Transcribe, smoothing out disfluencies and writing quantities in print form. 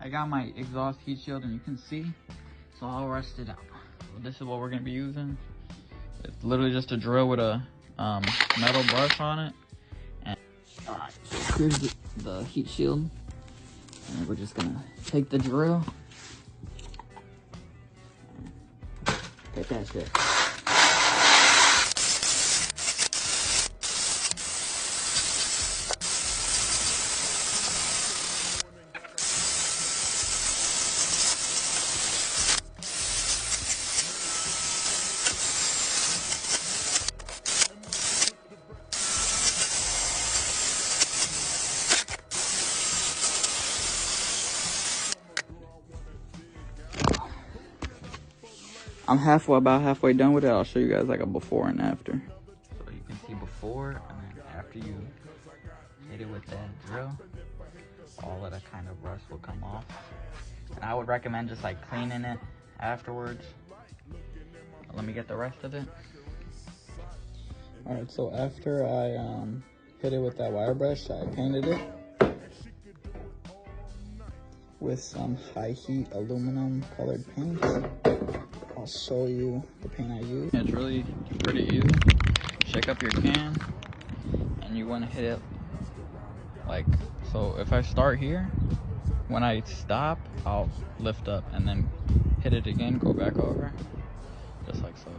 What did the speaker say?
I got my exhaust heat shield, and you can see it's all rusted out. So this is what we're gonna be using. It's literally just a drill with a metal brush on it. And alright, so here's the heat shield. And we're just gonna take the drill. Hit that shit. I'm about halfway done with it. I'll show you guys like a before and after. So you can see before, and then after you hit it with that drill, all of that kind of rust will come off. And I would recommend just like cleaning it afterwards. Let me get the rest of it. All right, so after I hit it with that wire brush, I painted it with some high heat aluminum colored paint. I'll show you the paint I use. It's really pretty easy. Shake up your can, and you want to hit it like so. If I start here, when I stop, I'll lift up and then hit it again, go back over, just like so.